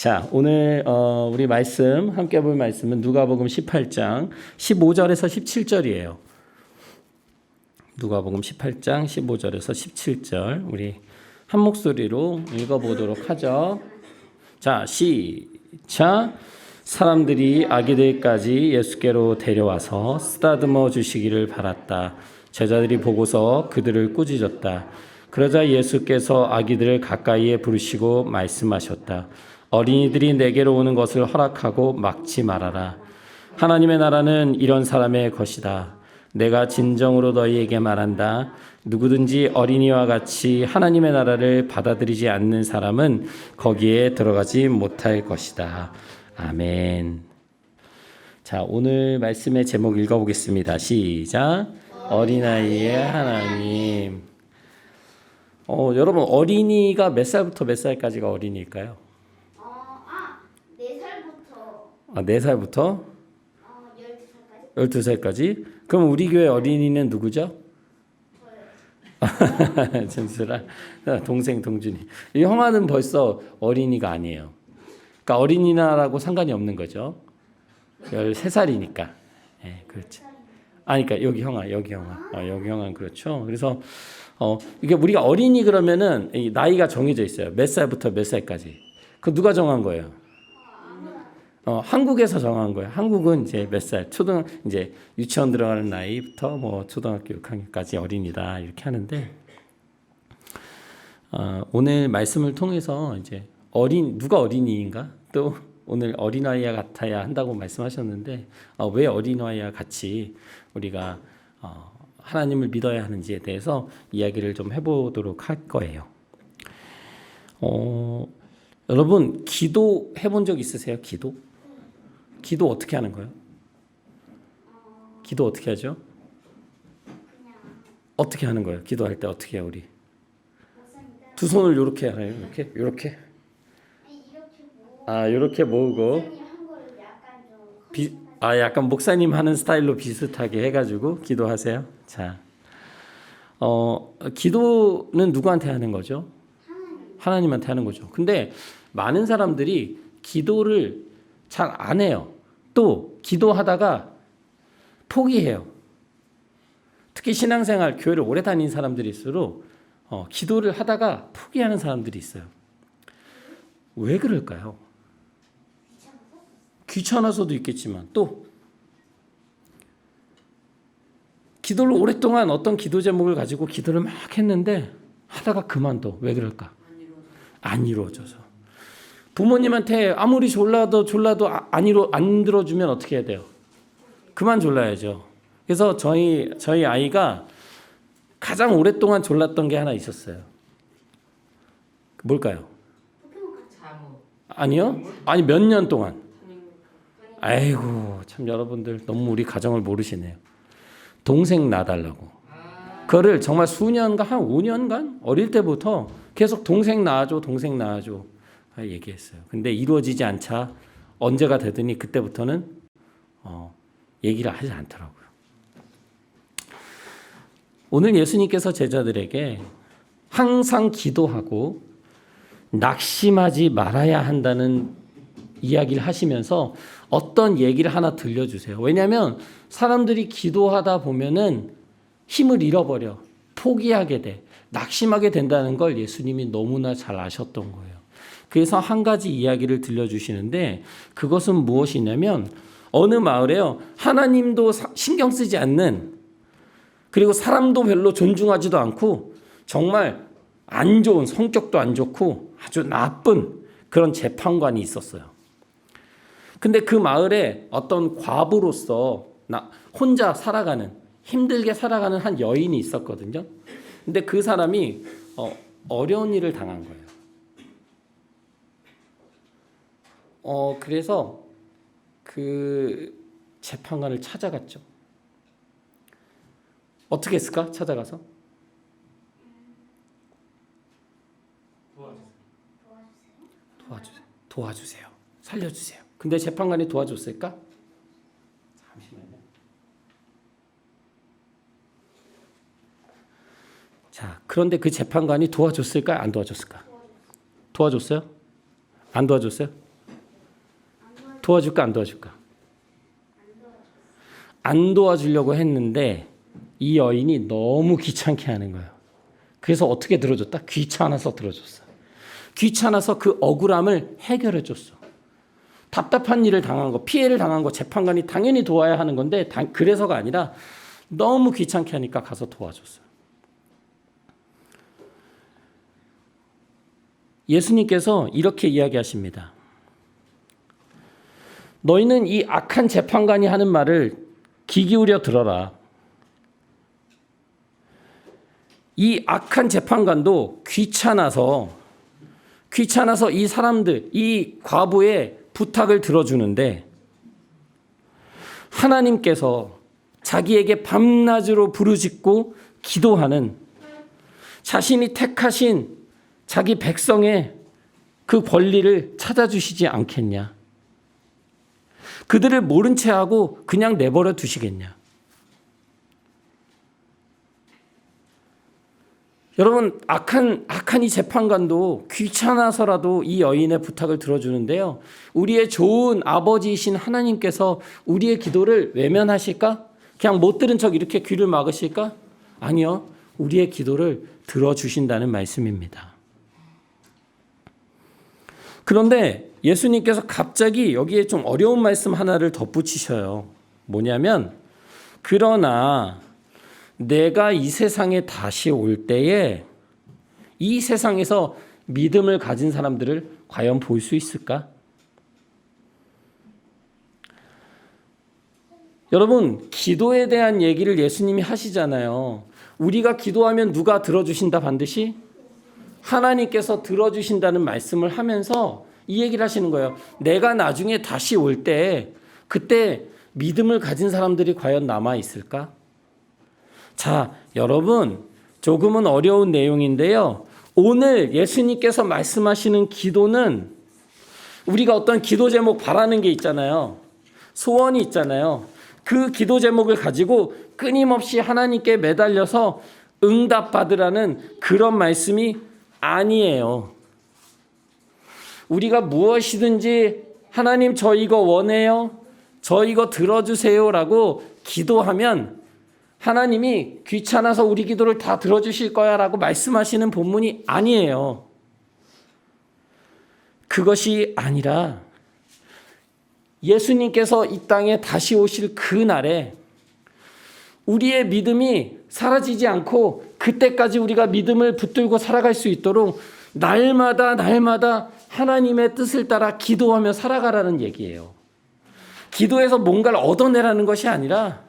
자, 오늘 우리 말씀 함께 볼 말씀은 누가복음 18장 15절에서 17절이에요. 누가복음 18장 15절에서 17절 우리 한 목소리로 읽어보도록 하죠. 자, 시작. 사람들이 아기들까지 예수께로 데려와서 쓰다듬어 주시기를 바랐다. 제자들이 보고서 그들을 꾸짖었다. 그러자 예수께서 아기들을 가까이에 부르시고 말씀하셨다. 어린이들이 내게로 오는 것을 허락하고 막지 말아라. 하나님의 나라는 이런 사람의 것이다. 내가 진정으로 너희에게 말한다. 누구든지 어린이와 같이 하나님의 나라를 받아들이지 않는 사람은 거기에 들어가지 못할 것이다. 아멘. 자, 오늘 말씀의 제목 읽어보겠습니다. 시작. 어린아이의 하나님. 여러분, 어린이가 몇 살부터 몇 살까지가 어린이일까요? 4살부터. 4살부터? 12살까지. 12살까지? 그럼 우리 교회 어린이는 누구죠? 저요. 진수라 동생 동준이. 이 형아는 벌써 어린이가 아니에요. 그러니까 어린이나라고 상관이 없는 거죠. 13살이니까. 네, 그렇죠. 그러니까 여기 형아 그렇죠. 그래서 이게 우리가 어린이 그러면은 이 나이가 정해져 있어요. 몇 살부터 몇 살까지. 그 누가 정한 거예요? 한국에서 정한 거예요. 한국은 이제 몇 살, 이제 유치원 들어가는 나이부터 뭐 초등학교 6학년까지 어린이다 이렇게 하는데 오늘 말씀을 통해서 이제 누가 어린이인가? 또 오늘 어린아이와 같아야 한다고 말씀하셨는데 왜 어린아이와 같이 우리가 하나님을 믿어야 하는지에 대해서 이야기를 좀 해보도록 할 거예요. 여러분 기도 해본 적 있으세요? 기도 어떻게 하는 거예요? 기도 어떻게 하죠? 어떻게 하는 거예요? 기도할 때 어떻게 해요, 우리? 두 손을 이렇게 하나요? 이렇게? 이렇게 모으고 약간 목사님 하는 스타일로 비슷하게 해가지고 기도하세요. 자, 기도는 누구한테 하는 거죠? 하나님한테 하는 거죠. 근데 많은 사람들이 기도를 잘 안 해요. 또 기도하다가 포기해요. 특히 신앙생활, 교회를 오래 다닌 사람들일수록 기도를 하다가 포기하는 사람들이 있어요. 왜 그럴까요? 귀찮아서도 있겠지만 또 기도를 오랫동안 어떤 기도 제목을 가지고 기도를 막 했는데 하다가 그만둬. 왜 그럴까? 안 이루어져서. 부모님한테 아무리 졸라도 안 들어주면 어떻게 해야 돼요? 그만 졸라야죠. 그래서 저희 아이가 가장 오랫동안 졸랐던 게 하나 있었어요. 뭘까요? 아니요? 아니 몇 년 동안. 아이고 참 여러분들 너무 우리 가정을 모르시네요. 동생 낳아달라고. 그거를 정말 수년간 한 5년간 어릴 때부터 계속 동생 낳아줘 얘기했어요. 근데 이루어지지 않자 언제가 되더니 그때부터는 얘기를 하지 않더라고요. 오늘 예수님께서 제자들에게 항상 기도하고 낙심하지 말아야 한다는 이야기를 하시면서 어떤 얘기를 하나 들려주세요. 왜냐하면 사람들이 기도하다 보면은 힘을 잃어버려 포기하게 돼 낙심하게 된다는 걸 예수님이 너무나 잘 아셨던 거예요. 그래서 한 가지 이야기를 들려주시는데 그것은 무엇이냐면 어느 마을에요. 하나님도 신경 쓰지 않는 그리고 사람도 별로 존중하지도 않고 정말 안 좋은 성격도 안 좋고 아주 나쁜 그런 재판관이 있었어요. 근데 그 마을에 어떤 과부로서 혼자 힘들게 살아가는 한 여인이 있었거든요. 근데 그 사람이 어려운 일을 당한 거예요. 그래서 그 재판관을 찾아갔죠. 어떻게 했을까? 찾아가서 도와주세요. 살려주세요. 근데 재판관이 도와줬을까? 잠시만요. 자, 그런데 그 재판관이 도와줬을까? 안 도와줬을까? 도와줬어요? 안 도와줬어요? 도와줄까 안 도와줄까? 안 도와주려고 했는데 이 여인이 너무 귀찮게 하는 거예요. 그래서 어떻게 들어줬다? 귀찮아서 들어줬어. 귀찮아서 그 억울함을 해결해 줬어. 답답한 일을 당한 거, 피해를 당한 거 재판관이 당연히 도와야 하는 건데 그래서가 아니라 너무 귀찮게 하니까 가서 도와줬어요. 예수님께서 이렇게 이야기하십니다. 너희는 이 악한 재판관이 하는 말을 귀 기울여 들어라. 이 악한 재판관도 귀찮아서 이 사람들, 이 과부의 부탁을 들어주는데 하나님께서 자기에게 밤낮으로 부르짖고 기도하는 자신이 택하신 자기 백성의 그 권리를 찾아주시지 않겠냐? 그들을 모른 채 하고 그냥 내버려 두시겠냐? 여러분, 악한 이 재판관도 귀찮아서라도 이 여인의 부탁을 들어주는데요. 우리의 좋은 아버지이신 하나님께서 우리의 기도를 외면하실까? 그냥 못 들은 척 이렇게 귀를 막으실까? 아니요. 우리의 기도를 들어주신다는 말씀입니다. 그런데 예수님께서 갑자기 여기에 좀 어려운 말씀 하나를 덧붙이셔요. 뭐냐면, 그러나 내가 이 세상에 다시 올 때에 이 세상에서 믿음을 가진 사람들을 과연 볼 수 있을까? 여러분, 기도에 대한 얘기를 예수님이 하시잖아요. 우리가 기도하면 누가 들어주신다 반드시? 하나님께서 들어주신다는 말씀을 하면서 이 얘기를 하시는 거예요. 내가 나중에 다시 올 때 그때 믿음을 가진 사람들이 과연 남아 있을까? 자, 여러분, 조금은 어려운 내용인데요. 오늘 예수님께서 말씀하시는 기도는 우리가 어떤 기도 제목 바라는 게 있잖아요. 소원이 있잖아요. 그 기도 제목을 가지고 끊임없이 하나님께 매달려서 응답받으라는 그런 말씀이 아니에요. 우리가 무엇이든지 하나님 저 이거 원해요. 저 이거 들어주세요라고 기도하면 하나님이 귀찮아서 우리 기도를 다 들어주실 거야 라고 말씀하시는 본문이 아니에요. 그것이 아니라 예수님께서 이 땅에 다시 오실 그 날에 우리의 믿음이 사라지지 않고 그때까지 우리가 믿음을 붙들고 살아갈 수 있도록 날마다 하나님의 뜻을 따라 기도하며 살아가라는 얘기예요. 기도해서 뭔가를 얻어내라는 것이 아니라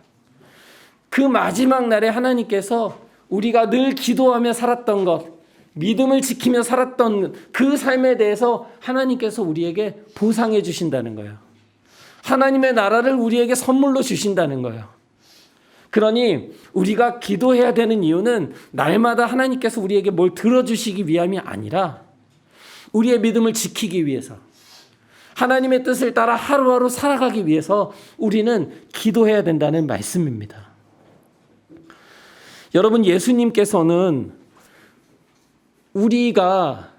그 마지막 날에 하나님께서 우리가 늘 기도하며 살았던 것, 믿음을 지키며 살았던 그 삶에 대해서 하나님께서 우리에게 보상해 주신다는 거예요. 하나님의 나라를 우리에게 선물로 주신다는 거예요. 그러니 우리가 기도해야 되는 이유는 날마다 하나님께서 우리에게 뭘 들어주시기 위함이 아니라 우리의 믿음을 지키기 위해서, 하나님의 뜻을 따라 하루하루 살아가기 위해서 우리는 기도해야 된다는 말씀입니다. 여러분, 예수님께서는 우리가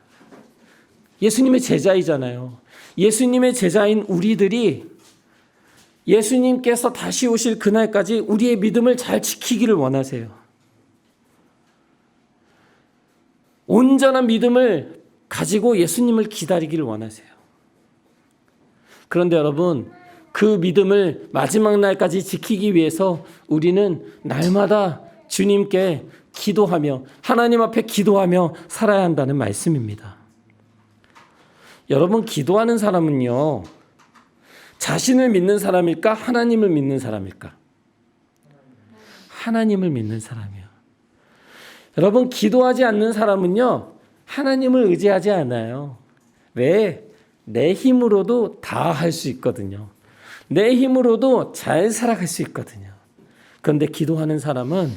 예수님의 제자이잖아요. 예수님의 제자인 우리들이 예수님께서 다시 오실 그날까지 우리의 믿음을 잘 지키기를 원하세요. 온전한 믿음을 가지고 예수님을 기다리기를 원하세요. 그런데 여러분, 그 믿음을 마지막 날까지 지키기 위해서 우리는 날마다 주님께 기도하며 하나님 앞에 기도하며 살아야 한다는 말씀입니다. 여러분, 기도하는 사람은요, 자신을 믿는 사람일까? 하나님을 믿는 사람일까? 하나님을 믿는 사람이요. 여러분, 기도하지 않는 사람은요, 하나님을 의지하지 않아요. 왜? 내 힘으로도 다 할 수 있거든요. 내 힘으로도 잘 살아갈 수 있거든요. 그런데 기도하는 사람은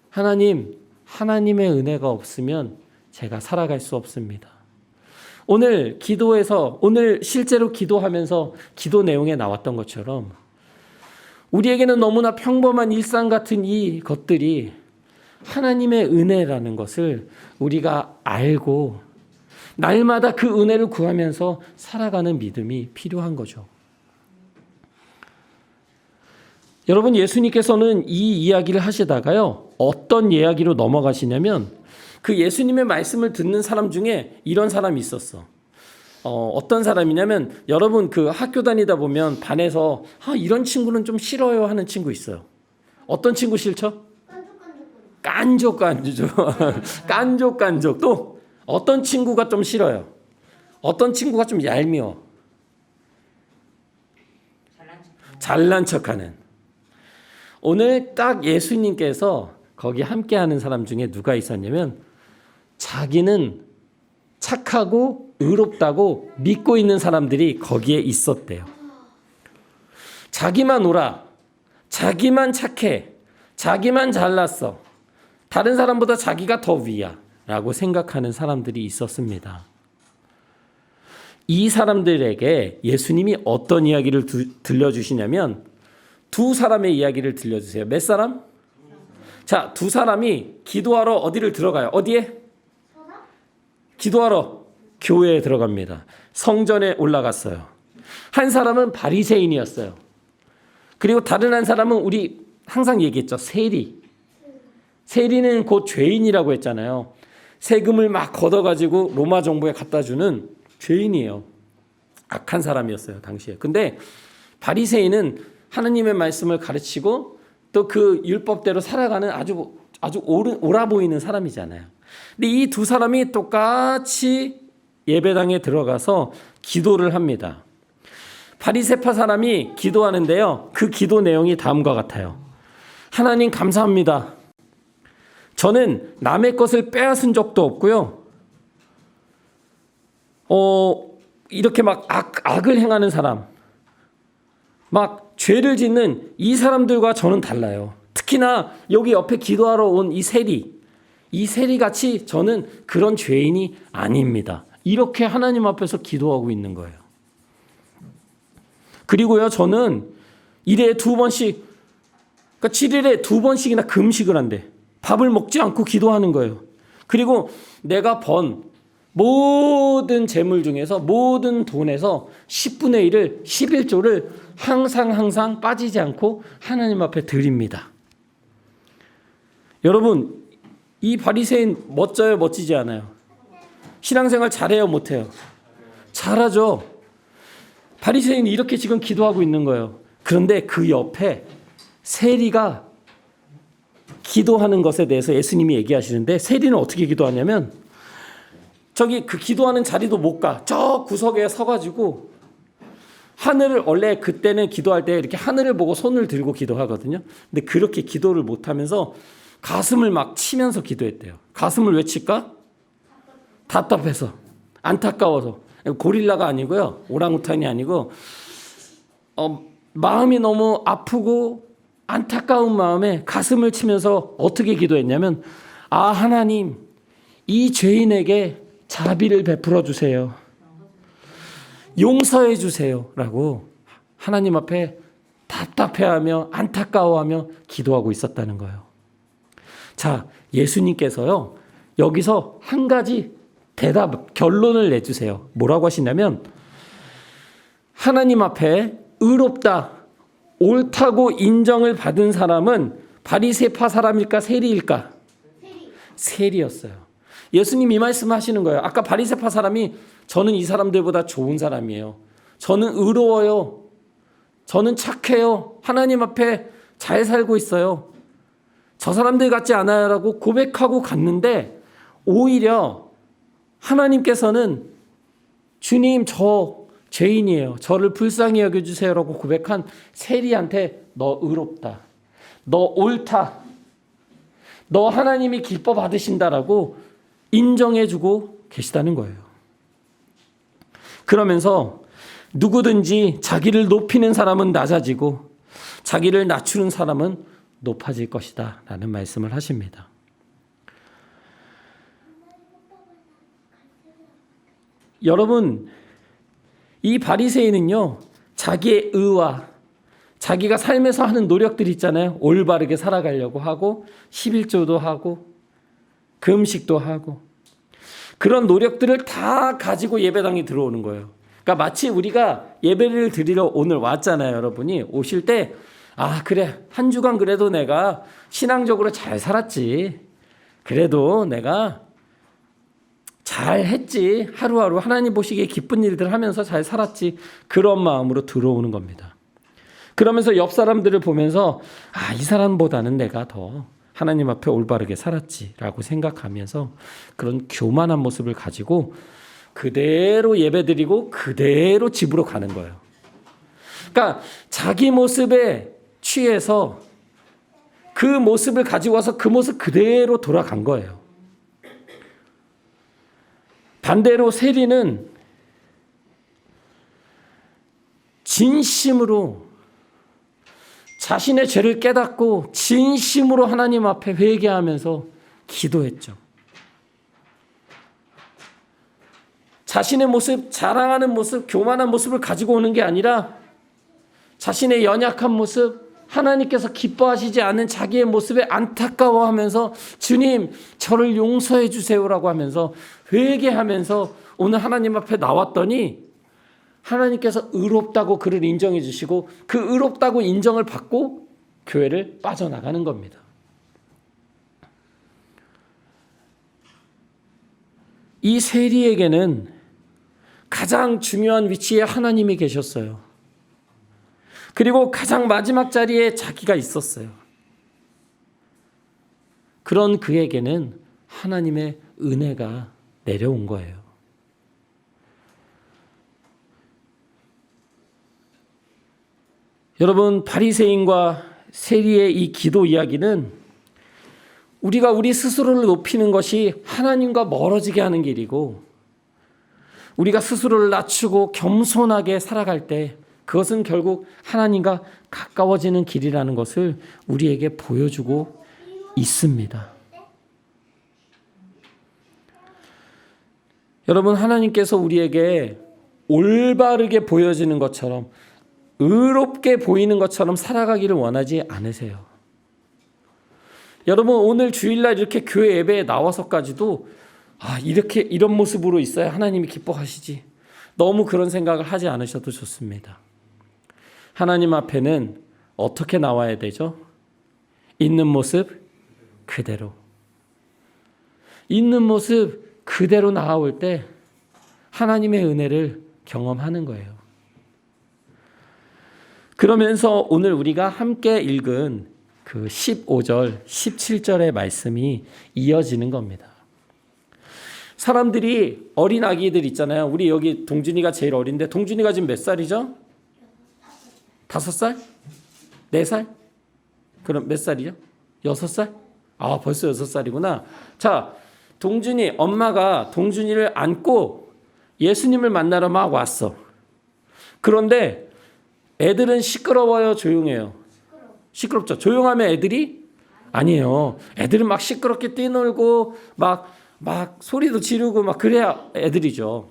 하나님의 은혜가 없으면 제가 살아갈 수 없습니다. 오늘 기도에서, 오늘 실제로 기도하면서 기도 내용에 나왔던 것처럼 우리에게는 너무나 평범한 일상 같은 이 것들이 하나님의 은혜라는 것을 우리가 알고 날마다 그 은혜를 구하면서 살아가는 믿음이 필요한 거죠. 여러분, 예수님께서는 이 이야기를 하시다가요, 어떤 이야기로 넘어가시냐면 그 예수님의 말씀을 듣는 사람 중에 이런 사람이 있었어. 어떤 사람이냐면, 여러분 그 학교 다니다 보면 반에서 이런 친구는 좀 싫어요 하는 친구 있어요. 어떤 친구 싫죠? 깐족깐족. 깐족깐족. 또 어떤 친구가 좀 싫어요? 어떤 친구가 좀 얄미워? 잘난 척하는. 오늘 딱 예수님께서 거기 함께하는 사람 중에 누가 있었냐면, 자기는 착하고 의롭다고 믿고 있는 사람들이 거기에 있었대요. 자기만 옳아, 자기만 착해, 자기만 잘났어, 다른 사람보다 자기가 더 위야 라고 생각하는 사람들이 있었습니다. 이 사람들에게 예수님이 어떤 이야기를 들려주시냐면, 두 사람의 이야기를 들려주세요. 몇 사람? 자, 두 사람이 기도하러 어디를 들어가요? 어디에? 기도하러 교회에 들어갑니다. 성전에 올라갔어요. 한 사람은 바리새인이었어요. 그리고 다른 한 사람은 우리 항상 얘기했죠. 세리. 세리는 곧 죄인이라고 했잖아요. 세금을 막 걷어가지고 로마 정부에 갖다 주는 죄인이에요. 악한 사람이었어요, 당시에. 근데 바리새인은 하느님의 말씀을 가르치고 또 그 율법대로 살아가는 아주 옳아 보이는 사람이잖아요. 근데 이 두 사람이 똑같이 예배당에 들어가서 기도를 합니다. 바리새파 사람이 기도하는데요, 그 기도 내용이 다음과 같아요. 하나님 감사합니다. 저는 남의 것을 빼앗은 적도 없고요. 이렇게 막 악을 행하는 사람, 막 죄를 짓는 이 사람들과 저는 달라요. 특히나 여기 옆에 기도하러 온 이 세리같이 저는 그런 죄인이 아닙니다. 이렇게 하나님 앞에서 기도하고 있는 거예요. 그리고요, 저는 1회에 2번씩, 그러니까 7일에 2번씩이나 금식을 한대. 밥을 먹지 않고 기도하는 거예요. 그리고 내가 번 모든 재물 중에서, 모든 돈에서 10분의 1을, 11조를 항상 빠지지 않고 하나님 앞에 드립니다. 여러분, 이 바리새인 멋져요, 멋지지 않아요? 신앙생활 잘해요, 못해요? 잘하죠. 바리새인이 이렇게 지금 기도하고 있는 거예요. 그런데 그 옆에 세리가 기도하는 것에 대해서 예수님이 얘기하시는데, 세리는 어떻게 기도하냐면, 저기 그 기도하는 자리도 못 가. 저 구석에 서가지고 하늘을, 원래 그때는 기도할 때 이렇게 하늘을 보고 손을 들고 기도하거든요. 근데 그렇게 기도를 못하면서 가슴을 막 치면서 기도했대요. 가슴을 왜 칠까? 답답해서, 안타까워서. 고릴라가 아니고요, 오랑우탄이 아니고, 마음이 너무 아프고 안타까운 마음에 가슴을 치면서 어떻게 기도했냐면, 하나님, 이 죄인에게 자비를 베풀어 주세요. 용서해 주세요. 라고 하나님 앞에 답답해하며 안타까워하며 기도하고 있었다는 거예요. 자, 예수님께서요, 여기서 한 가지 결론을 내주세요. 뭐라고 하시냐면, 하나님 앞에 의롭다, 옳다고 인정을 받은 사람은 바리새파 사람일까, 세리일까? 세리였어요. 예수님 이 말씀 하시는 거예요. 아까 바리새파 사람이, 저는 이 사람들보다 좋은 사람이에요. 저는 의로워요. 저는 착해요. 하나님 앞에 잘 살고 있어요. 저 사람들 같지 않아요 라고 고백하고 갔는데, 오히려 하나님께서는 주님, 저 죄인이에요. 저를 불쌍히 여겨주세요 라고 고백한 세리한테, 너 의롭다, 너 옳다, 너 하나님이 기뻐 받으신다라고 인정해주고 계시다는 거예요. 그러면서 누구든지 자기를 높이는 사람은 낮아지고 자기를 낮추는 사람은 높아질 것이다 라는 말씀을 하십니다. 여러분, 이 바리새인은요, 자기의 의와 자기가 삶에서 하는 노력들이 있잖아요. 올바르게 살아가려고 하고 11조도 하고 금식도 하고, 그런 노력들을 다 가지고 예배당에 들어오는 거예요. 그러니까 마치 우리가 예배를 드리러 오늘 왔잖아요. 여러분이 오실 때 아, 그래. 한 주간 그래도 내가 신앙적으로 잘 살았지. 그래도 내가 잘 했지. 하루하루 하나님 보시기에 기쁜 일들 하면서 잘 살았지. 그런 마음으로 들어오는 겁니다. 그러면서 옆 사람들을 보면서 아, 이 사람보다는 내가 더 하나님 앞에 올바르게 살았지라고 생각하면서 그런 교만한 모습을 가지고 그대로 예배드리고 그대로 집으로 가는 거예요. 그러니까 자기 모습에 취해서 그 모습을 가지고 와서 그 모습 그대로 돌아간 거예요. 반대로 세리는 진심으로 자신의 죄를 깨닫고 진심으로 하나님 앞에 회개하면서 기도했죠. 자신의 모습, 자랑하는 모습, 교만한 모습을 가지고 오는 게 아니라 자신의 연약한 모습, 하나님께서 기뻐하시지 않는 자기의 모습에 안타까워하면서 주님 저를 용서해 주세요라고 하면서 회개하면서 오늘 하나님 앞에 나왔더니 하나님께서 의롭다고 그를 인정해 주시고 그 의롭다고 인정을 받고 교회를 빠져나가는 겁니다. 이 세리에게는 가장 중요한 위치에 하나님이 계셨어요. 그리고 가장 마지막 자리에 자기가 있었어요. 그런 그에게는 하나님의 은혜가 내려온 거예요. 여러분, 바리새인과 세리의 이 기도 이야기는 우리가 우리 스스로를 높이는 것이 하나님과 멀어지게 하는 길이고 우리가 스스로를 낮추고 겸손하게 살아갈 때 그것은 결국 하나님과 가까워지는 길이라는 것을 우리에게 보여주고 있습니다. 여러분, 하나님께서 우리에게 올바르게 보여지는 것처럼 의롭게 보이는 것처럼 살아가기를 원하지 않으세요. 여러분, 오늘 주일날 이렇게 교회 예배에 나와서까지도 이렇게 이런 모습으로 있어야 하나님이 기뻐하시지. 너무 그런 생각을 하지 않으셔도 좋습니다. 하나님 앞에는 어떻게 나와야 되죠? 있는 모습 그대로. 있는 모습 그대로 나올 때 하나님의 은혜를 경험하는 거예요. 그러면서 오늘 우리가 함께 읽은 그 15절, 17절의 말씀이 이어지는 겁니다. 사람들이 어린 아기들 있잖아요. 우리 여기 동준이가 제일 어린데 동준이가 지금 몇 살이죠? 5살? 4살? 그럼 몇 살이죠? 6살? 벌써 6살이구나. 자, 동준이 엄마가 동준이를 안고 예수님을 만나러 막 왔어. 그런데 애들은 시끄러워요, 조용해요? 시끄럽죠. 조용하면 애들이 아니에요. 애들은 막 시끄럽게 뛰놀고 막 소리도 지르고 막 그래야 애들이죠.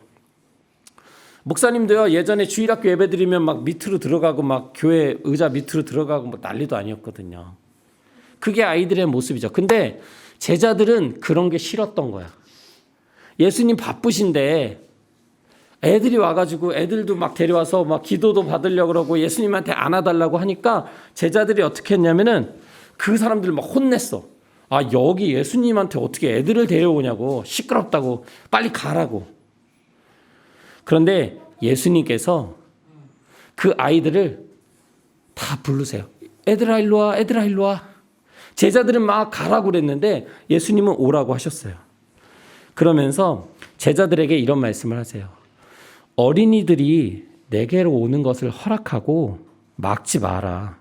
목사님도요, 예전에 주일학교 예배 드리면 막 밑으로 들어가고 막 교회 의자 밑으로 들어가고 뭐 난리도 아니었거든요. 그게 아이들의 모습이죠. 근데 제자들은 그런 게 싫었던 거야. 예수님 바쁘신데 애들이 와가지고 애들도 막 데려와서 막 기도도 받으려고 그러고 예수님한테 안아달라고 하니까 제자들이 어떻게 했냐면은 그 사람들 막 혼냈어. 여기 예수님한테 어떻게 애들을 데려오냐고, 시끄럽다고, 빨리 가라고. 그런데 예수님께서 그 아이들을 다 부르세요. 애들아 일로 와, 애들아 일로 와. 제자들은 막 가라고 그랬는데 예수님은 오라고 하셨어요. 그러면서 제자들에게 이런 말씀을 하세요. 어린이들이 내게로 오는 것을 허락하고 막지 마라.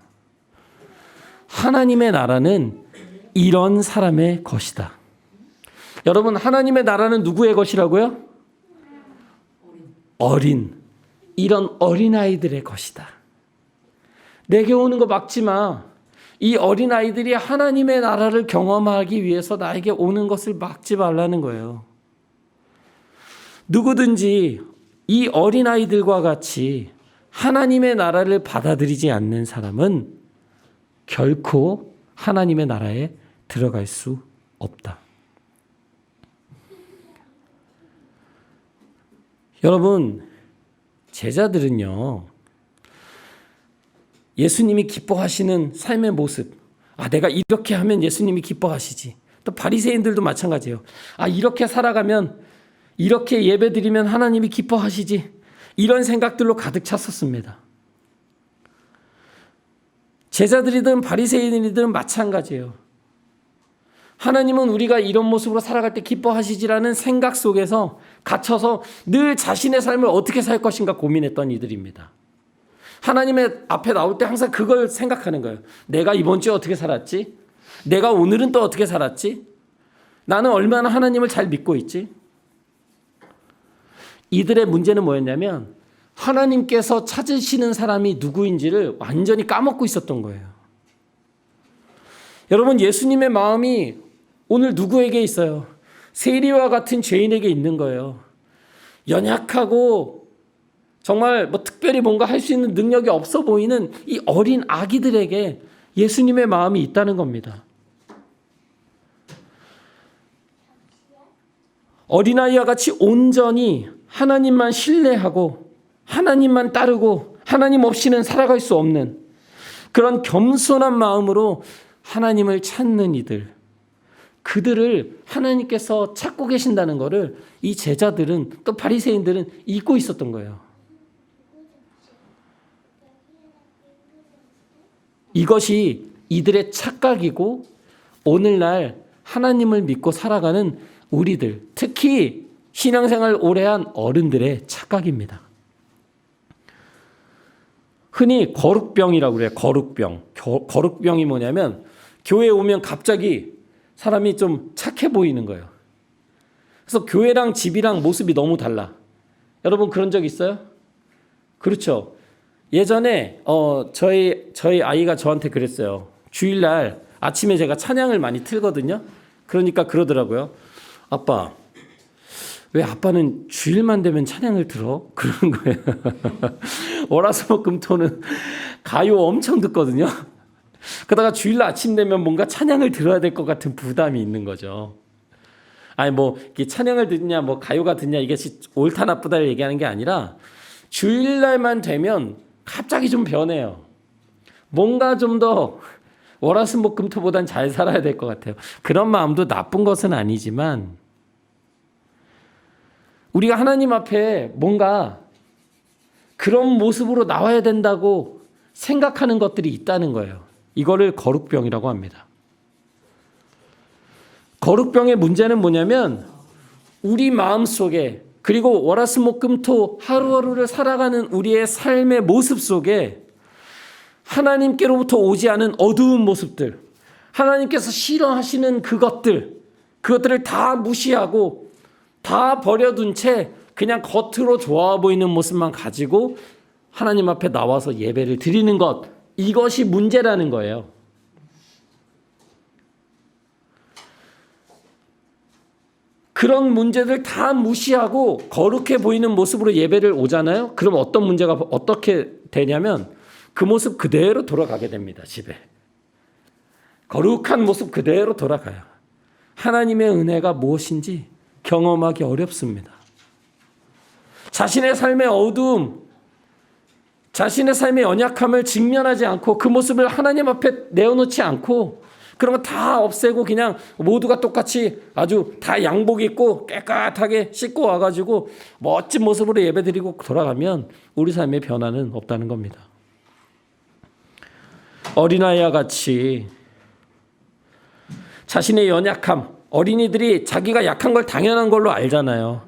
하나님의 나라는 이런 사람의 것이다. 여러분, 하나님의 나라는 누구의 것이라고요? 이런 어린아이들의 것이다. 내게 오는 거 막지 마. 이 어린아이들이 하나님의 나라를 경험하기 위해서 나에게 오는 것을 막지 말라는 거예요. 누구든지 이 어린아이들과 같이 하나님의 나라를 받아들이지 않는 사람은 결코 하나님의 나라에 들어갈 수 없다. 여러분, 제자들은요, 예수님이 기뻐하시는 삶의 모습. 내가 이렇게 하면 예수님이 기뻐하시지. 또 바리새인들도 마찬가지예요. 이렇게 살아가면, 이렇게 예배드리면 하나님이 기뻐하시지. 이런 생각들로 가득 찼었습니다. 제자들이든 바리새인이든 마찬가지예요. 하나님은 우리가 이런 모습으로 살아갈 때 기뻐하시지라는 생각 속에서 갇혀서 늘 자신의 삶을 어떻게 살 것인가 고민했던 이들입니다. 하나님의 앞에 나올 때 항상 그걸 생각하는 거예요. 내가 이번 주에 어떻게 살았지? 내가 오늘은 또 어떻게 살았지? 나는 얼마나 하나님을 잘 믿고 있지? 이들의 문제는 뭐였냐면 하나님께서 찾으시는 사람이 누구인지를 완전히 까먹고 있었던 거예요. 여러분, 예수님의 마음이 오늘 누구에게 있어요? 세리와 같은 죄인에게 있는 거예요. 연약하고 정말 특별히 뭔가 할 수 있는 능력이 없어 보이는 이 어린 아기들에게 예수님의 마음이 있다는 겁니다. 어린아이와 같이 온전히 하나님만 신뢰하고 하나님만 따르고 하나님 없이는 살아갈 수 없는 그런 겸손한 마음으로 하나님을 찾는 이들, 그들을 하나님께서 찾고 계신다는 것을 이 제자들은, 또 바리새인들은 잊고 있었던 거예요. 이것이 이들의 착각이고 오늘날 하나님을 믿고 살아가는 우리들, 특히 신앙생활 오래한 어른들의 착각입니다. 흔히 거룩병이라고 그래요. 거룩병. 거룩병이 뭐냐면 교회에 오면 갑자기 사람이 좀 착해 보이는 거예요. 그래서 교회랑 집이랑 모습이 너무 달라. 여러분 그런 적 있어요? 그렇죠. 예전에 저희 아이가 저한테 그랬어요. 주일날 아침에 제가 찬양을 많이 틀거든요. 그러니까 그러더라고요. 아빠, 왜 아빠는 주일만 되면 찬양을 들어? 그러는 거예요. 월화수목금토는 가요 엄청 듣거든요. 그러다가 주일날 아침 되면 뭔가 찬양을 들어야 될 것 같은 부담이 있는 거죠. 이게 찬양을 듣냐, 가요가 듣냐, 이게 옳다 나쁘다를 얘기하는 게 아니라 주일날만 되면 갑자기 좀 변해요. 뭔가 좀 더 월화수목금토보단 잘 살아야 될 것 같아요. 그런 마음도 나쁜 것은 아니지만 우리가 하나님 앞에 뭔가 그런 모습으로 나와야 된다고 생각하는 것들이 있다는 거예요. 이거를 거룩병이라고 합니다. 거룩병의 문제는 뭐냐면 우리 마음속에, 그리고 월화수목금토 하루하루를 살아가는 우리의 삶의 모습 속에 하나님께로부터 오지 않은 어두운 모습들, 하나님께서 싫어하시는 그것들을 다 무시하고 다 버려둔 채 그냥 겉으로 좋아 보이는 모습만 가지고 하나님 앞에 나와서 예배를 드리는 것, 이것이 문제라는 거예요. 그런 문제들 다 무시하고 거룩해 보이는 모습으로 예배를 오잖아요. 그럼 어떤 문제가 어떻게 되냐면 그 모습 그대로 돌아가게 됩니다. 집에. 거룩한 모습 그대로 돌아가요. 하나님의 은혜가 무엇인지 경험하기 어렵습니다. 자신의 삶의 어두움, 자신의 삶의 연약함을 직면하지 않고 그 모습을 하나님 앞에 내어놓지 않고 그런 거 다 없애고 그냥 모두가 똑같이 아주 다 양복 입고 깨끗하게 씻고 와가지고 멋진 모습으로 예배드리고 돌아가면 우리 삶의 변화는 없다는 겁니다. 어린아이와 같이 자신의 연약함, 어린이들이 자기가 약한 걸 당연한 걸로 알잖아요.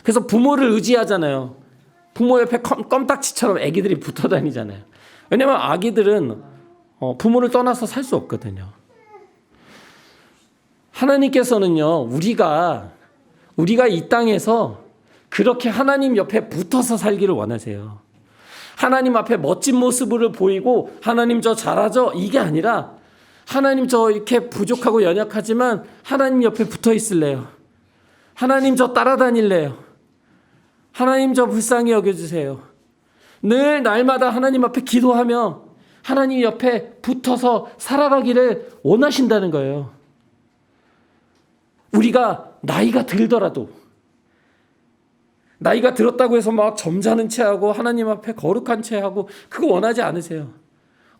그래서 부모를 의지하잖아요. 부모 옆에 껌딱지처럼 아기들이 붙어 다니잖아요. 왜냐하면 아기들은 부모를 떠나서 살 수 없거든요. 하나님께서는요, 우리가 이 땅에서 그렇게 하나님 옆에 붙어서 살기를 원하세요. 하나님 앞에 멋진 모습을 보이고 하나님 저 잘하죠? 이게 아니라 하나님 저 이렇게 부족하고 연약하지만 하나님 옆에 붙어 있을래요. 하나님 저 따라다닐래요. 하나님 저 불쌍히 여겨주세요. 늘 날마다 하나님 앞에 기도하며 하나님 옆에 붙어서 살아가기를 원하신다는 거예요. 우리가 나이가 들더라도, 나이가 들었다고 해서 막 점잖은 채 하고 하나님 앞에 거룩한 채 하고 그거 원하지 않으세요.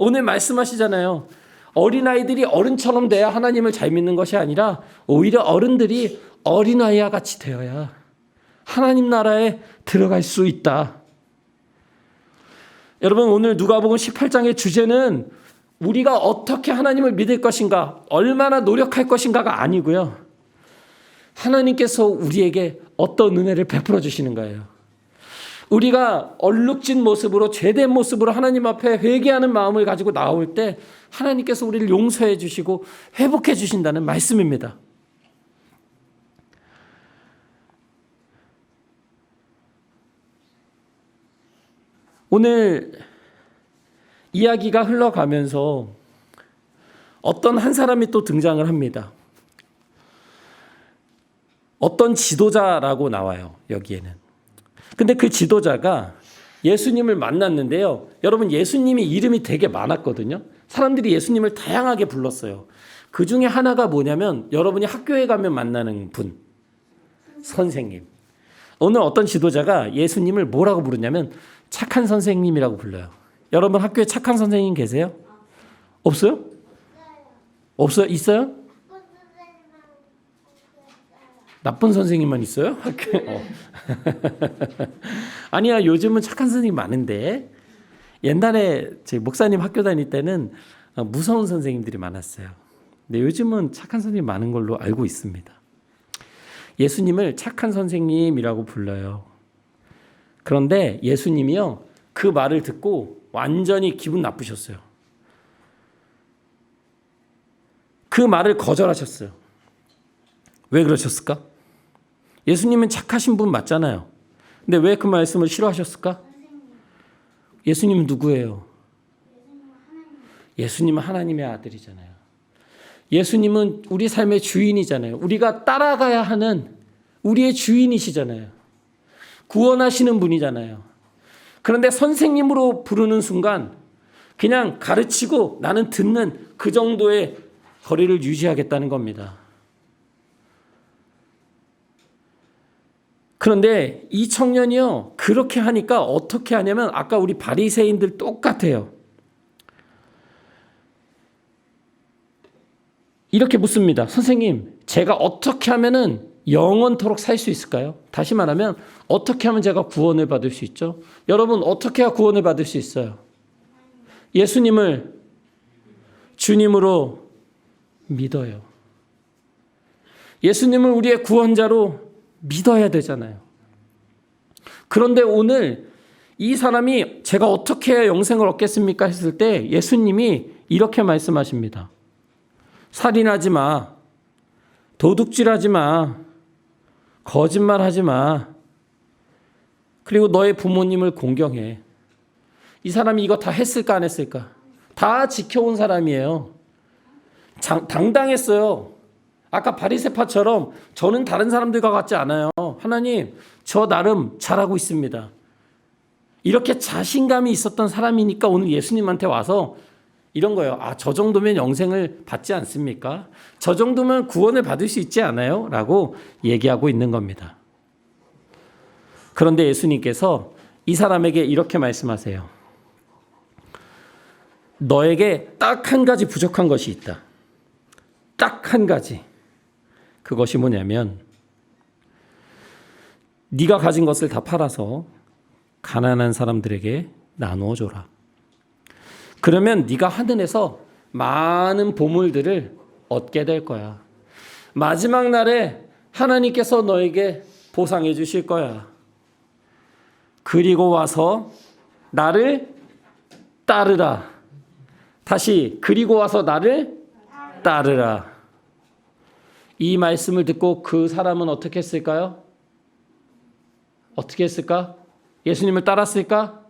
오늘 말씀하시잖아요. 어린아이들이 어른처럼 돼야 하나님을 잘 믿는 것이 아니라 오히려 어른들이 어린아이와 같이 되어야 하나님 나라에 들어갈 수 있다. 여러분, 오늘 누가복음 18장의 주제는 우리가 어떻게 하나님을 믿을 것인가, 얼마나 노력할 것인가가 아니고요. 하나님께서 우리에게 어떤 은혜를 베풀어 주시는 거예요. 우리가 얼룩진 모습으로, 죄된 모습으로 하나님 앞에 회개하는 마음을 가지고 나올 때 하나님께서 우리를 용서해 주시고 회복해 주신다는 말씀입니다. 오늘 이야기가 흘러가면서 어떤 한 사람이 또 등장을 합니다. 어떤 지도자라고 나와요, 여기에는. 근데 그 지도자가 예수님을 만났는데요. 여러분, 예수님이 이름이 되게 많았거든요. 사람들이 예수님을 다양하게 불렀어요. 그 중에 하나가 뭐냐면 여러분이 학교에 가면 만나는 분, 선생님. 오늘 어떤 지도자가 예수님을 뭐라고 부르냐면 착한 선생님이라고 불러요. 여러분 학교에 착한 선생님 계세요? 없어요? 없어요? 있어요? 나쁜 선생님만 있어요? 아니야, 요즘은 착한 선생님 많은데 옛날에 제 목사님 학교 다닐 때는 무서운 선생님들이 많았어요. 근데 요즘은 착한 선생님 많은 걸로 알고 있습니다. 예수님을 착한 선생님이라고 불러요. 그런데 예수님이요, 그 말을 듣고 완전히 기분 나쁘셨어요. 그 말을 거절하셨어요. 왜 그러셨을까? 예수님은 착하신 분 맞잖아요. 근데 왜 그 말씀을 싫어하셨을까? 예수님은 누구예요? 예수님은 하나님의 아들이잖아요. 예수님은 우리 삶의 주인이잖아요. 우리가 따라가야 하는 우리의 주인이시잖아요. 구원하시는 분이잖아요. 그런데 선생님으로 부르는 순간 그냥 가르치고 나는 듣는 그 정도의 거리를 유지하겠다는 겁니다. 그런데 이 청년이요, 그렇게 하니까 어떻게 하냐면 아까 우리 바리새인들 똑같아요. 이렇게 묻습니다. 선생님, 제가 어떻게 하면은 영원토록 살 수 있을까요? 다시 말하면 어떻게 하면 제가 구원을 받을 수 있죠? 여러분, 어떻게 해야 구원을 받을 수 있어요? 예수님을 주님으로 믿어요. 예수님을 우리의 구원자로 믿어야 되잖아요. 그런데 오늘 이 사람이 제가 어떻게 해야 영생을 얻겠습니까? 했을 때 예수님이 이렇게 말씀하십니다. 살인하지 마. 도둑질하지 마. 거짓말하지 마. 그리고 너의 부모님을 공경해. 이 사람이 이거 다 했을까 안 했을까? 다 지켜온 사람이에요. 당당했어요. 아까 바리새파처럼 저는 다른 사람들과 같지 않아요. 하나님, 저 나름 잘하고 있습니다. 이렇게 자신감이 있었던 사람이니까 오늘 예수님한테 와서 이런 거예요. 아, 저 정도면 영생을 받지 않습니까? 저 정도면 구원을 받을 수 있지 않아요? 라고 얘기하고 있는 겁니다. 그런데 예수님께서 이 사람에게 이렇게 말씀하세요. 너에게 딱 한 가지 부족한 것이 있다. 딱 한 가지. 그것이 뭐냐면 네가 가진 것을 다 팔아서 가난한 사람들에게 나누어 줘라. 그러면 네가 하늘에서 많은 보물들을 얻게 될 거야. 마지막 날에 하나님께서 너에게 보상해 주실 거야. 그리고 와서 나를 따르라. 다시 그리고 와서 나를 따르라. 이 말씀을 듣고 그 사람은 어떻게 했을까요? 어떻게 했을까? 예수님을 따랐을까?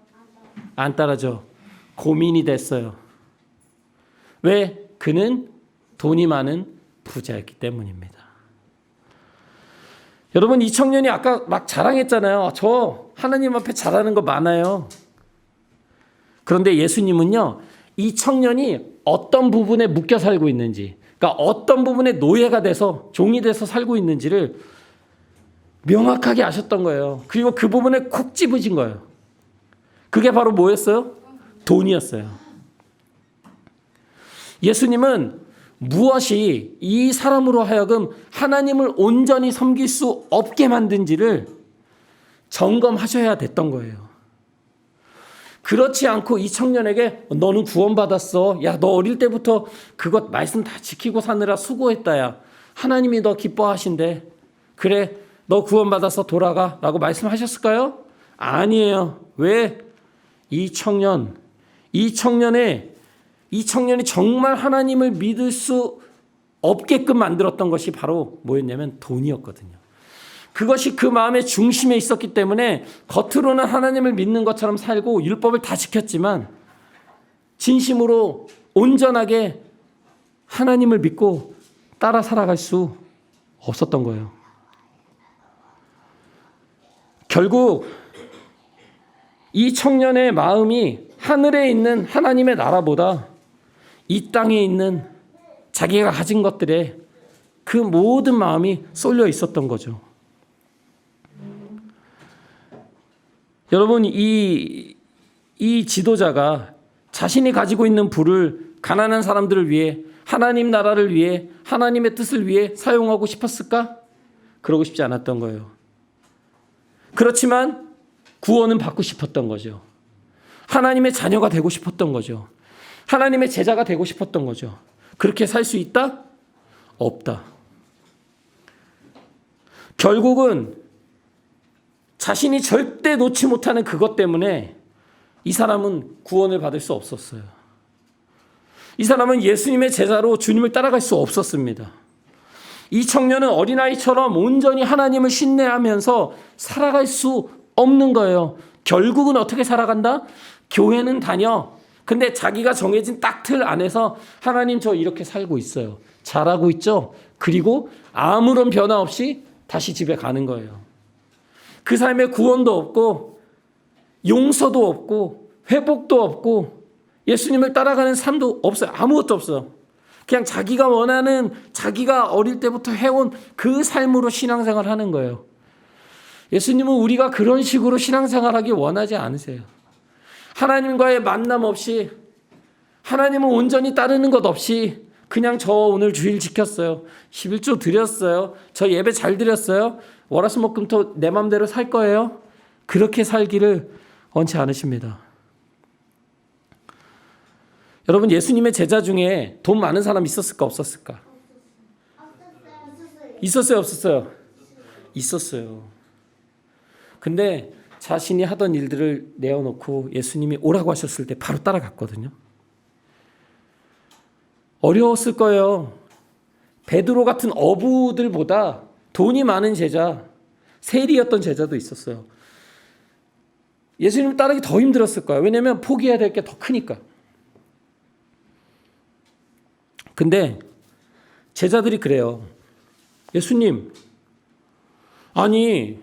안 따라죠. 고민이 됐어요. 왜? 그는 돈이 많은 부자였기 때문입니다. 여러분, 이 청년이 아까 막 자랑했잖아요. 저 하나님 앞에 잘하는 거 많아요. 그런데 예수님은요, 이 청년이 어떤 부분에 묶여 살고 있는지, 그러니까 어떤 부분에 노예가 돼서 종이 돼서 살고 있는지를 명확하게 아셨던 거예요. 그리고 그 부분에 콕 집으신 거예요. 그게 바로 뭐였어요? 돈이었어요. 예수님은 무엇이 이 사람으로 하여금 하나님을 온전히 섬길 수 없게 만든지를 점검하셔야 됐던 거예요. 그렇지 않고 이 청년에게 너는 구원받았어. 야, 너 어릴 때부터 그것 말씀 다 지키고 사느라 수고했다. 야, 하나님이 너 기뻐하신대. 그래, 너 구원받아서 돌아가 라고 말씀하셨을까요? 아니에요. 왜? 이 청년이 정말 하나님을 믿을 수 없게끔 만들었던 것이 바로 뭐였냐면 돈이었거든요. 그것이 그 마음의 중심에 있었기 때문에 겉으로는 하나님을 믿는 것처럼 살고 율법을 다 지켰지만 진심으로 온전하게 하나님을 믿고 따라 살아갈 수 없었던 거예요. 결국 이 청년의 마음이 하늘에 있는 하나님의 나라보다 이 땅에 있는 자기가 가진 것들에 그 모든 마음이 쏠려 있었던 거죠. 여러분, 이 지도자가 자신이 가지고 있는 부를 가난한 사람들을 위해, 하나님 나라를 위해, 하나님의 뜻을 위해 사용하고 싶었을까? 그러고 싶지 않았던 거예요. 그렇지만 구원은 받고 싶었던 거죠. 하나님의 자녀가 되고 싶었던 거죠. 하나님의 제자가 되고 싶었던 거죠. 그렇게 살 수 있다? 없다. 결국은 자신이 절대 놓지 못하는 그것 때문에 이 사람은 구원을 받을 수 없었어요. 이 사람은 예수님의 제자로 주님을 따라갈 수 없었습니다. 이 청년은 어린아이처럼 온전히 하나님을 신뢰하면서 살아갈 수 없는 거예요. 결국은 어떻게 살아간다? 교회는 다녀. 근데 자기가 정해진 딱 틀 안에서 하나님 저 이렇게 살고 있어요. 잘하고 있죠? 그리고 아무런 변화 없이 다시 집에 가는 거예요. 그 삶에 구원도 없고 용서도 없고 회복도 없고 예수님을 따라가는 삶도 없어요. 아무것도 없어요. 그냥 자기가 원하는, 자기가 어릴 때부터 해온 그 삶으로 신앙생활 하는 거예요. 예수님은 우리가 그런 식으로 신앙생활하기 원하지 않으세요. 하나님과의 만남 없이, 하나님을 온전히 따르는 것 없이 그냥 저 오늘 주일 지켰어요. 11조 드렸어요. 저 예배 잘 드렸어요. 월화수목금토 내 맘대로 살 거예요. 그렇게 살기를 원치 않으십니다. 여러분, 예수님의 제자 중에 돈 많은 사람 있었을까 없었을까? 있었어요 없었어요? 있었어요. 근데 자신이 하던 일들을 내어놓고 예수님이 오라고 하셨을 때 바로 따라갔거든요. 어려웠을 거예요. 베드로 같은 어부들보다 돈이 많은 제자, 세리였던 제자도 있었어요. 예수님 따르기 더 힘들었을 거예요. 왜냐하면 포기해야 될 게 더 크니까. 근데 제자들이 그래요. 예수님, 아니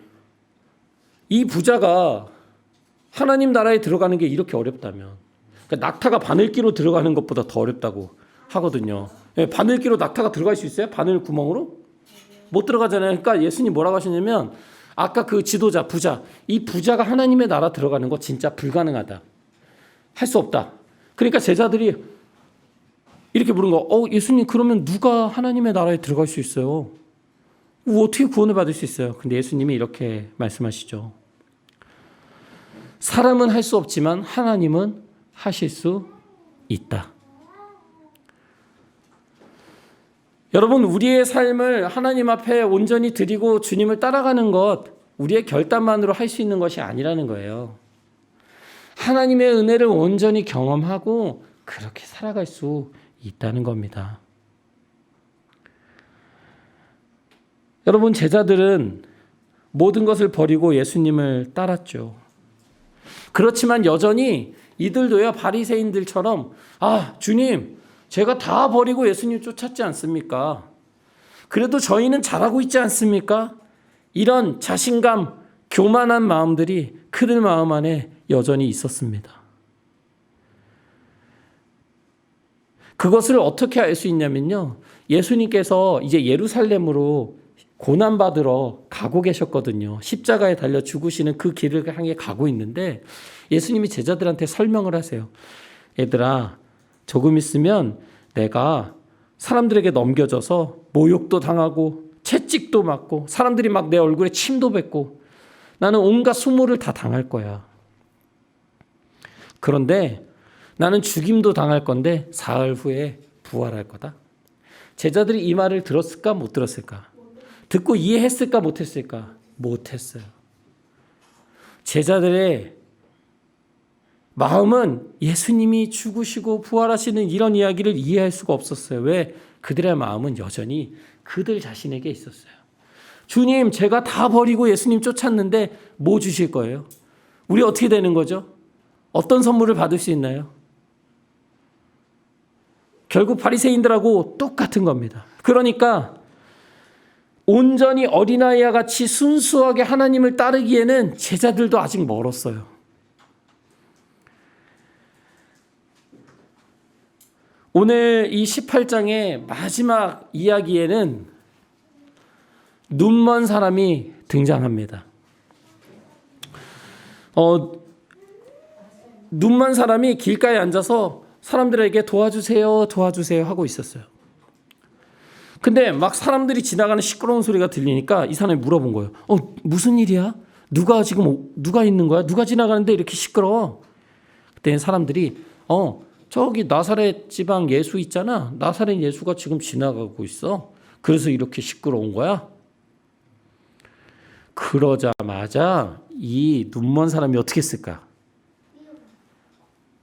이 부자가 하나님 나라에 들어가는 게 이렇게 어렵다면, 그러니까 낙타가 바늘기로 들어가는 것보다 더 어렵다고 하거든요. 바늘기로 낙타가 들어갈 수 있어요? 바늘 구멍으로? 못 들어가잖아요. 그러니까 예수님 뭐라고 하시냐면, 아까 그 지도자 부자, 이 부자가 하나님의 나라 들어가는 거 진짜 불가능하다. 할 수 없다. 그러니까 제자들이 이렇게 물은 거, 예수님 그러면 누가 하나님의 나라에 들어갈 수 있어요? 어떻게 구원을 받을 수 있어요? 근데 예수님이 이렇게 말씀하시죠. 사람은 할 수 없지만 하나님은 하실 수 있다. 여러분, 우리의 삶을 하나님 앞에 온전히 드리고 주님을 따라가는 것, 우리의 결단만으로 할 수 있는 것이 아니라는 거예요. 하나님의 은혜를 온전히 경험하고 그렇게 살아갈 수 있다는 겁니다. 여러분, 제자들은 모든 것을 버리고 예수님을 따랐죠. 그렇지만 여전히 이들도요, 바리새인들처럼, 주님, 제가 다 버리고 예수님 쫓았지 않습니까? 그래도 저희는 잘하고 있지 않습니까? 이런 자신감, 교만한 마음들이 그들 마음 안에 여전히 있었습니다. 그것을 어떻게 알 수 있냐면요, 예수님께서 이제 예루살렘으로 고난받으러 가고 계셨거든요. 십자가에 달려 죽으시는 그 길을 향해 가고 있는데 예수님이 제자들한테 설명을 하세요. 얘들아, 조금 있으면 내가 사람들에게 넘겨져서 모욕도 당하고 채찍도 맞고 사람들이 막 내 얼굴에 침도 뱉고 나는 온갖 수모를 다 당할 거야. 그런데 나는 죽임도 당할 건데 사흘 후에 부활할 거다. 제자들이 이 말을 들었을까 못 들었을까? 듣고 이해했을까 못했을까? 못했어요. 제자들의 마음은 예수님이 죽으시고 부활하시는 이런 이야기를 이해할 수가 없었어요. 왜? 그들의 마음은 여전히 그들 자신에게 있었어요. 주님, 제가 다 버리고 예수님 쫓았는데 뭐 주실 거예요? 우리 어떻게 되는 거죠? 어떤 선물을 받을 수 있나요? 결국 바리새인들하고 똑같은 겁니다. 그러니까 온전히 어린아이와 같이 순수하게 하나님을 따르기에는 제자들도 아직 멀었어요. 오늘 이 18장의 마지막 이야기에는 눈먼 사람이 등장합니다. 눈먼 사람이 길가에 앉아서 사람들에게 도와주세요, 도와주세요 하고 있었어요. 근데 막 사람들이 지나가는 시끄러운 소리가 들리니까 이 사람이 물어본 거예요. 무슨 일이야? 누가 있는 거야? 누가 지나가는데 이렇게 시끄러워? 그때 사람들이 저기 나사렛 지방 예수 있잖아. 나사렛 예수가 지금 지나가고 있어. 그래서 이렇게 시끄러운 거야. 그러자마자 이 눈먼 사람이 어떻게 했을까?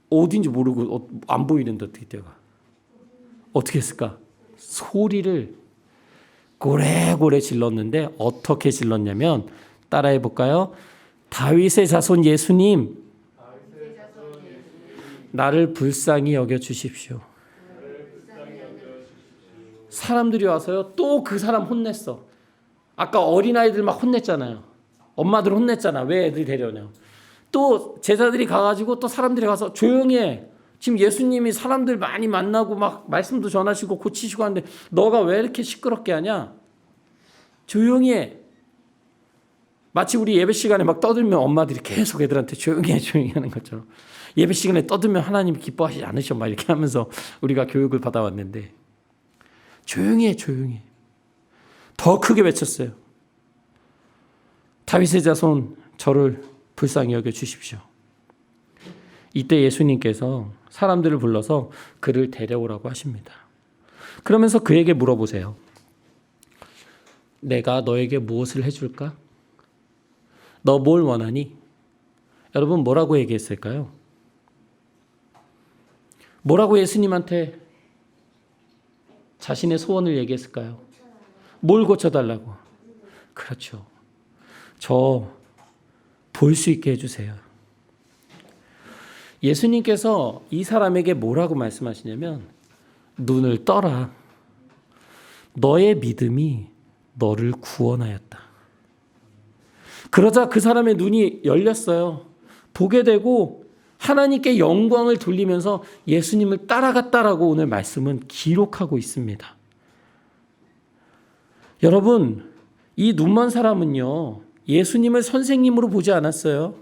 어딘지 모르고 안 보이는데 어떻게 뛰어가? 어떻게 했을까? 소리를 고래고래 질렀는데 어떻게 질렀냐면 따라해 볼까요? 다윗의 자손 예수님, 나를 불쌍히 여겨 주십시오. 사람들이 와서요 또 그 사람 혼냈어. 아까 어린아이들 막 혼냈잖아요. 엄마들 혼냈잖아. 왜 애들 데려오냐. 또 제자들이 가가지고 또 사람들이 가서 조용히 해. 지금 예수님이 사람들 많이 만나고 막 말씀도 전하시고 고치시고 하는데 너가 왜 이렇게 시끄럽게 하냐. 조용히 해. 마치 우리 예배 시간에 막 떠들면 엄마들이 계속 애들한테 조용히 해 조용히 하는 것처럼 예배 시간에 떠들면 하나님이 기뻐하시지 않으셔 막 이렇게 하면서 우리가 교육을 받아왔는데 조용히 해 조용히 해. 더 크게 외쳤어요. 다윗의 자손 저를 불쌍히 여겨 주십시오. 이때 예수님께서 사람들을 불러서 그를 데려오라고 하십니다. 그러면서 그에게 물어보세요. 내가 너에게 무엇을 해줄까? 너 뭘 원하니? 여러분 뭐라고 얘기했을까요? 뭐라고 예수님한테 자신의 소원을 얘기했을까요? 뭘 고쳐달라고? 그렇죠. 저 볼 수 있게 해주세요. 예수님께서 이 사람에게 뭐라고 말씀하시냐면 눈을 떠라. 너의 믿음이 너를 구원하였다. 그러자 그 사람의 눈이 열렸어요. 보게 되고 하나님께 영광을 돌리면서 예수님을 따라갔다라고 오늘 말씀은 기록하고 있습니다. 여러분, 이 눈먼 사람은요, 예수님을 선생님으로 보지 않았어요.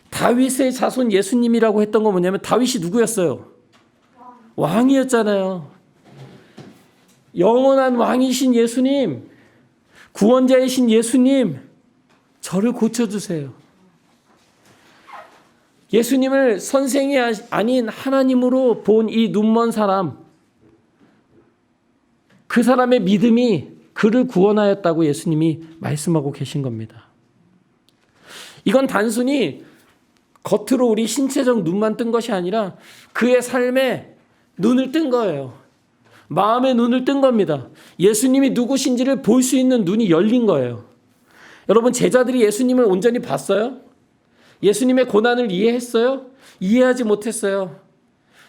다윗의 자손 예수님이라고 했던 건 뭐냐면 다윗이 누구였어요? 왕이었잖아요. 영원한 왕이신 예수님, 구원자이신 예수님, 저를 고쳐주세요. 예수님을 선생이 아닌 하나님으로 본 이 눈먼 사람, 그 사람의 믿음이 그를 구원하였다고 예수님이 말씀하고 계신 겁니다. 이건 단순히 겉으로 우리 신체적 눈만 뜬 것이 아니라 그의 삶에 눈을 뜬 거예요. 마음의 눈을 뜬 겁니다. 예수님이 누구신지를 볼 수 있는 눈이 열린 거예요. 여러분, 제자들이 예수님을 온전히 봤어요? 예수님의 고난을 이해했어요? 이해하지 못했어요.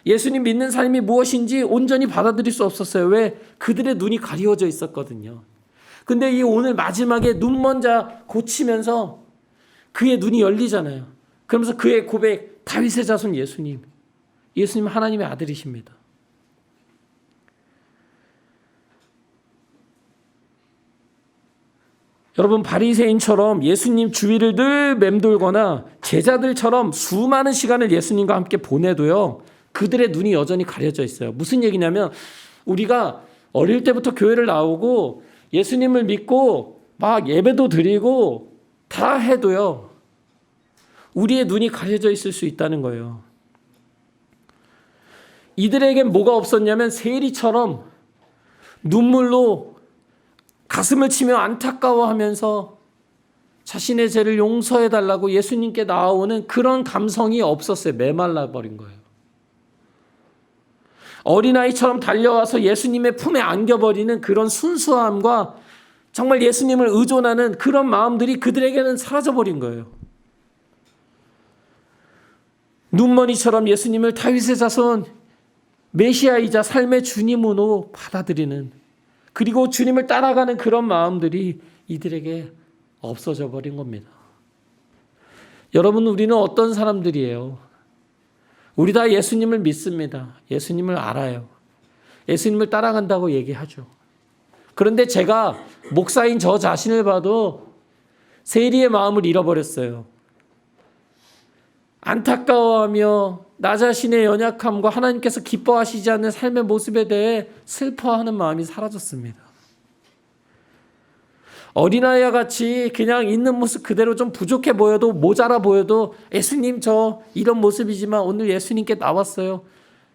예수님 믿는 삶이 무엇인지 온전히 받아들일 수 없었어요. 왜? 그들의 눈이 가리워져 있었거든요. 근데 이 오늘 마지막에 눈먼 자 고치면서 그의 눈이 열리잖아요. 그러면서 그의 고백, 다윗의 자손 예수님. 예수님 하나님의 아들이십니다. 여러분, 바리새인처럼 예수님 주위를 늘 맴돌거나 제자들처럼 수많은 시간을 예수님과 함께 보내도요, 그 그들의 눈이 여전히 가려져 있어요. 무슨 얘기냐면 우리가 어릴 때부터 교회를 나오고 예수님을 믿고 막 예배도 드리고 다 해도요, 우리의 눈이 가려져 있을 수 있다는 거예요. 이들에겐 뭐가 없었냐면 세리처럼 눈물로 가슴을 치며 안타까워하면서 자신의 죄를 용서해달라고 예수님께 나아오는 그런 감성이 없었어요. 메말라 버린 거예요. 어린아이처럼 달려와서 예수님의 품에 안겨버리는 그런 순수함과 정말 예수님을 의존하는 그런 마음들이 그들에게는 사라져버린 거예요. 눈머니처럼 예수님을 다윗의 자손 메시아이자 삶의 주님으로 받아들이는, 그리고 주님을 따라가는 그런 마음들이 이들에게 없어져 버린 겁니다. 여러분, 우리는 어떤 사람들이에요? 우리 다 예수님을 믿습니다. 예수님을 알아요. 예수님을 따라간다고 얘기하죠. 그런데 제가 목사인 저 자신을 봐도 세리의 마음을 잃어버렸어요. 안타까워하며 나 자신의 연약함과 하나님께서 기뻐하시지 않는 삶의 모습에 대해 슬퍼하는 마음이 사라졌습니다. 어린아이와 같이 그냥 있는 모습 그대로 좀 부족해 보여도, 모자라 보여도 예수님 저 이런 모습이지만 오늘 예수님께 나왔어요,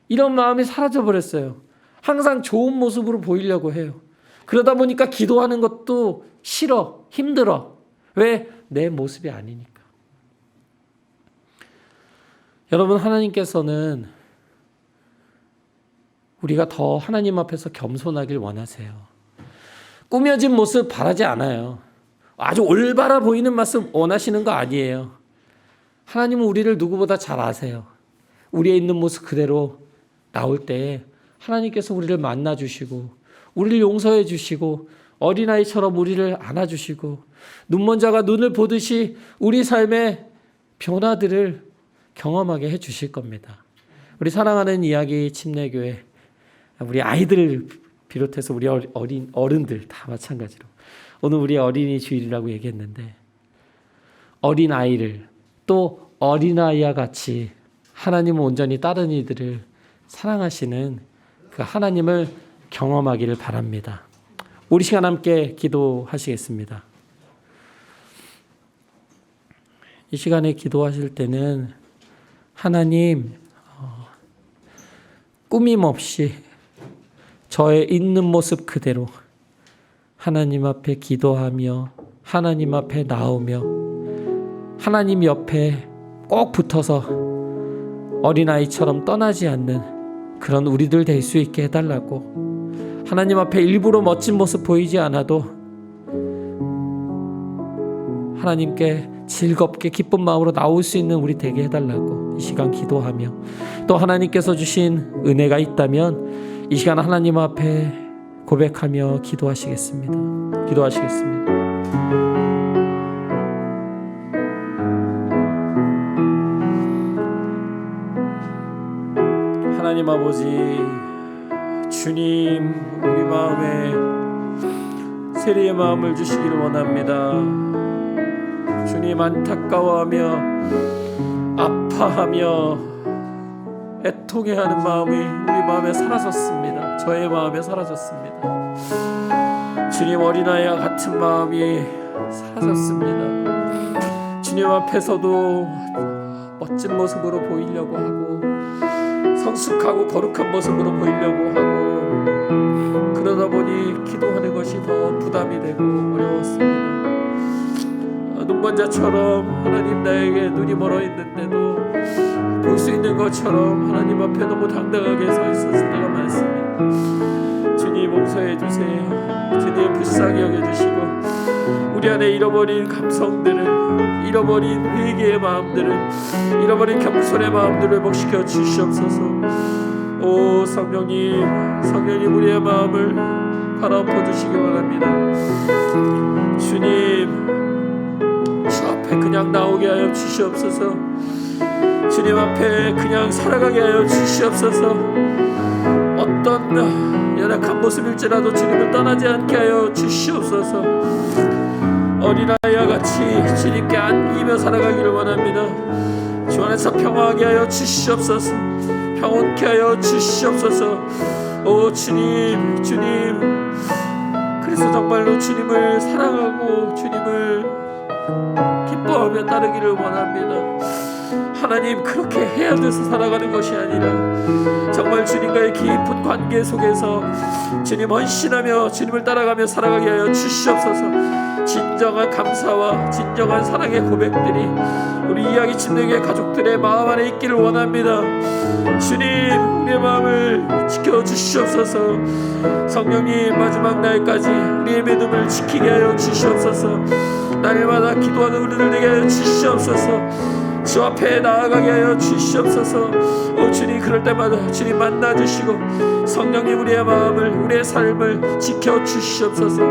이런 마음이 사라져버렸어요. 항상 좋은 모습으로 보이려고 해요. 그러다 보니까 기도하는 것도 싫어, 힘들어. 왜? 내 모습이 아니니까. 여러분, 하나님께서는 우리가 더 하나님 앞에서 겸손하길 원하세요. 꾸며진 모습 바라지 않아요. 아주 올바라 보이는 모습 원하시는 거 아니에요. 하나님은 우리를 누구보다 잘 아세요. 우리의 있는 모습 그대로 나올 때 하나님께서 우리를 만나주시고 우리를 용서해 주시고 어린아이처럼 우리를 안아주시고 눈먼 자가 눈을 보듯이 우리 삶의 변화들을 경험하게 해 주실 겁니다. 우리 사랑하는 이야기 침례교회, 우리 아이들을 비롯해서 우리 어른들 다 마찬가지로 오늘 우리 어린이 주일이라고 얘기했는데, 어린아이를 또 어린아이와 같이 하나님을 온전히 따르는 이들을 사랑하시는 그 하나님을 경험하기를 바랍니다. 우리 시간 함께 기도하시겠습니다. 이 시간에 기도하실 때는 하나님, 꾸밈 없이 저의 있는 모습 그대로 하나님 앞에 기도하며 하나님 앞에 나오며 하나님 옆에 꼭 붙어서 어린아이처럼 떠나지 않는 그런 우리들 될 수 있게 해달라고, 하나님 앞에 일부러 멋진 모습 보이지 않아도 하나님께 즐겁게 기쁜 마음으로 나올 수 있는 우리 되게 해달라고 이 시간 기도하며, 또 하나님께서 주신 은혜가 있다면 이 시간 하나님 앞에 고백하며 기도하시겠습니다. 기도하시겠습니다. 하나님 아버지, 주님 우리 마음에 세리의 마음을 주시기를 원합니다. 주님, 안타까워하며 아파하며 애통해하는 마음이 우리 마음에 사라졌습니다. 저의 마음에 사라졌습니다. 주님, 어린아이와 같은 마음이 사라졌습니다. 주님 앞에서도 멋진 모습으로 보이려고 하고 성숙하고 거룩한 모습으로 보이려고 하고, 그러다 보니 기도하는 것이 더 부담이 되고 어려웠습니다. 눈먼 자처럼 하나님 나에게 눈이 멀어 있는데도 볼 수 있는 것처럼 하나님 앞에 너무 당당하게 서 있었을 때가 많습니다. 주님, 용서해 주세요. 주님, 불쌍히 여겨주시고 우리 안에 잃어버린 감성들을, 잃어버린 회개의 마음들을, 잃어버린 겸손의 마음들을 회복시켜 주시옵소서. 오 성령님, 성령님 우리의 마음을 바라봐 주시기 바랍니다. 주님, 주 앞에 그냥 나오게 하여 주시옵소서. 주님 앞에 그냥 살아가게 하여 주시옵소서. 어떤 연약한 모습일지라도 주님을 떠나지 않게 하여 주시옵소서. 어린아이와 같이 주님께 안기며 살아가기를 원합니다. 주 안에서 평화하게 하여 주시옵소서. 평온케 하여 주시옵소서. 오 주님, 주님, 그래서 정말로 주님을 사랑하고 주님을 기뻐하며 따르기를 원합니다. 하나님, 그렇게 해야 돼서 살아가는 것이 아니라 정말 주님과의 깊은 관계 속에서 주님 헌신하며 주님을 따라가며 살아가게 하여 주시옵소서. 진정한 감사와 진정한 사랑의 고백들이 우리 이야기 침례교회 가족들의 마음 안에 있기를 원합니다. 주님, 우리의 마음을 지켜주시옵소서. 성령님, 마지막 날까지 우리의 믿음을 지키게 하여 주시옵소서. 날마다 기도하는 우리들 되게 하여 주시옵소서. 주 앞에 나아가게 하여 주시옵소서. 오 주님, 그럴 때마다 주님 만나주시고 성령님 우리의 마음을, 우리의 삶을 지켜주시옵소서.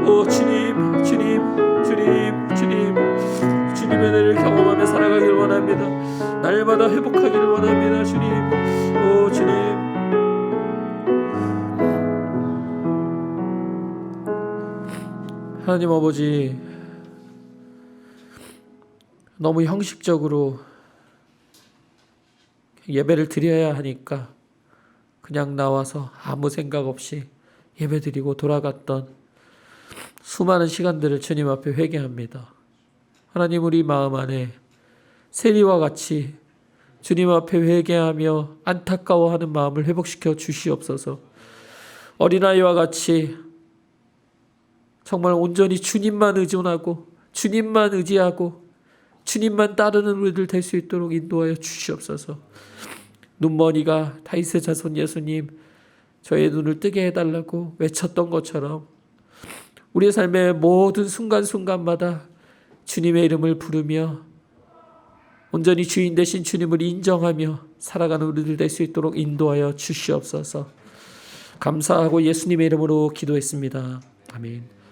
오 주님, 주님, 주님, 주님, 주님의 은혜를 경험하며 살아가길 원합니다. 날마다 회복하기를 원합니다. 주님, 오 주님, 하나님 아버지, 너무 형식적으로 예배를 드려야 하니까 그냥 나와서 아무 생각 없이 예배드리고 돌아갔던 수많은 시간들을 주님 앞에 회개합니다. 하나님, 우리 마음 안에 세리와 같이 주님 앞에 회개하며 안타까워하는 마음을 회복시켜 주시옵소서. 어린아이와 같이 정말 온전히 주님만 의존하고 주님만 의지하고 주님만 따르는 우리들 될 수 있도록 인도하여 주시옵소서. 눈머리가 다윗의 자손 예수님, 저의 눈을 뜨게 해달라고 외쳤던 것처럼 우리의 삶의 모든 순간순간마다 주님의 이름을 부르며 온전히 주인 되신 주님을 인정하며 살아가는 우리들 될 수 있도록 인도하여 주시옵소서. 감사하고 예수님의 이름으로 기도했습니다. 아멘.